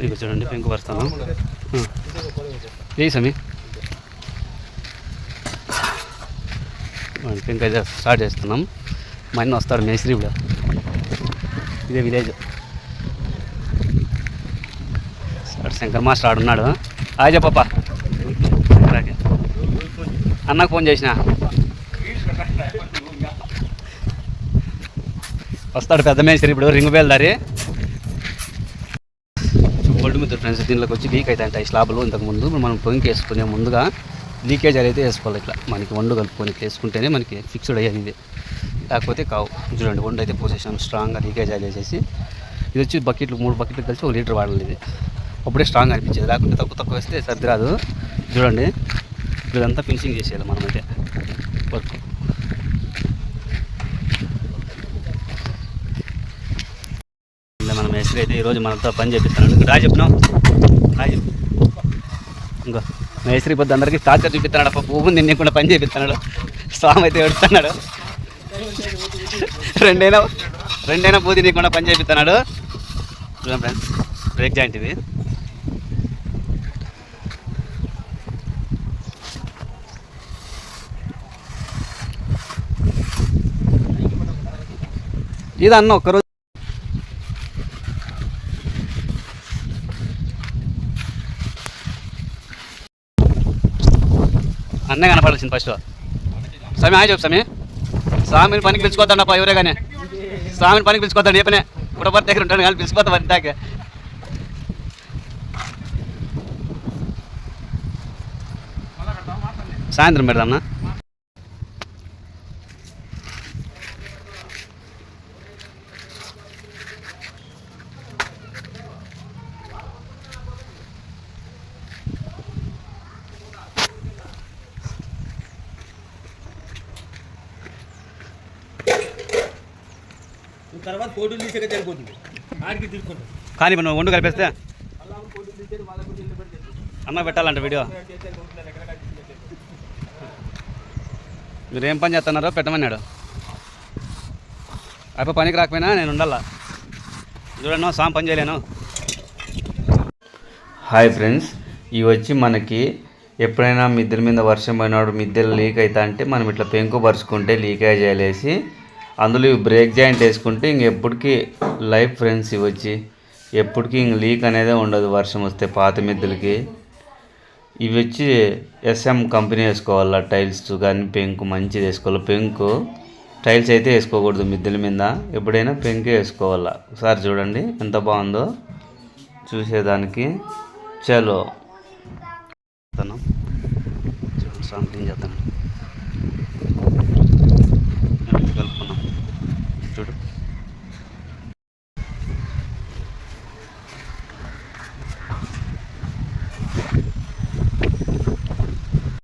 ఇక చూడండి పెంకు పరుస్తాను. ఏ సమీ పెంకు అయితే స్టార్ట్ చేస్తున్నాం. మా అన్న వస్తాడు మేస్త్రి కూడా. ఇదే విలేజ్. శంకర్ మాస్టర్ ఆడున్నాడు. హాయ్ చెప్పప్ప. అన్నకు ఫోన్ చేసిన వస్తాడు పెద్ద మేస్త్రి ఇప్పుడు. రింగు బేల్దారి ఒడ్డు మీద ఫ్రెండ్స్. దీనిలోకి వచ్చి లీక్ అవుతాయంట ఈ స్లాబ్లు. ఇంతకుముందు మనం పొంగి వేసుకునే ముందుగా లీకేజ్ అయితే వేసుకోవాలి. ఇట్లా మనకి వండు కలుపుకొని వేసుకుంటేనే మనకి ఫిక్స్డ్ అయ్యేది ఇది, లేకపోతే కావు. చూడండి వండు అయితే పోసేసాను స్ట్రాంగ్గా. లీకేజ్ ఆయిల్ వేసేసి ఇది వచ్చి బకెట్లు 3 బకెట్లు కలిసి 1 లీటర్ వాడాలి. ఇది అప్పుడే స్ట్రాంగ్ అనిపించేది, లేకుంటే తక్కువ వేస్తే సర్ది రాదు. చూడండి ఇప్పుడు ఇదంతా ఫినిషింగ్ చేసేయాలి మనమైతే వర్క్. మన మేస్త్రి అయితే ఈరోజు మనతో పని చేపిస్తున్నాడు. రా చెప్పినాం ఇంకా మేస్త్రి పొద్దు అందరికీ టార్చర్ చూపిస్తున్నాడు. పువ్వు నిన్న పని చేపిస్తున్నాడు. స్వామి అయితే ఏడుస్తున్నాడు. రెండైనా పూది నీకుండా పని చేపిస్తున్నాడు. చూడండి ఫ్రెండ్స్, బ్రేక్ జాయింట్ ఇది. ఇది అన్న ఒక్కరోజు అన్నే కనపడాల్సింది ఫస్ట్. సమీ హాయ్ చెప్పు. స్వామిని పనికి పిలుచుకోద్దాడప్ప ఎవరే కానీ. స్వామిని పనికి పిలుచుకోద్దాడు. ఏ పనే పుట్టపర్తి దగ్గర ఉంటాడు కానీ పిలిచిపోతా వద్దాకే. సాయంత్రం పెడదామన్నా. తర్వాత కోటులు తీసేక సరిపోతుంది. ఆడికి తీసుకుంటాం కానీ మనం వండు కలిపేస్తే అన్న పెట్టాలంట వీడియో. మీరేం పని చేస్తున్నారో పెట్టమన్నాడు. అయిపో పనికి రాకపోయినా నేను ఉండాలా. చూడను సాం పని చేయలేను. హాయ్ ఫ్రెండ్స్, ఇవి వచ్చి మనకి ఎప్పుడైనా మిద్దెల మీద వర్షం పోయినప్పుడు మిద్దెలు లీక్ అవుతా అంటే మనం ఇట్లా పెంకు పరుచుకుంటే లీకేజ్ అయ్యేసి అందులో ఇవి బ్రేక్ జాయింట్ వేసుకుంటే ఇంకెప్పటికీ లైఫ్ ఫ్రెండ్స్. ఇవి వచ్చి ఎప్పటికీ ఇంక లీక్ అనేది ఉండదు వర్షం వస్తే పాత మిద్దెలకి. ఇవి వచ్చి ఎస్ఎం కంపెనీ వేసుకోవాలా. టైల్స్ కానీ పెంకు మంచిది వేసుకోవాలి. పెంకు టైల్స్ అయితే వేసుకోకూడదు మిద్దెల మీద. ఎప్పుడైనా పెంకే వేసుకోవాలా. ఒకసారి చూడండి ఎంత బాగుందో చూసేదానికి. చలో చూడండి సాంగ్ క్లీన్ చేస్తాను.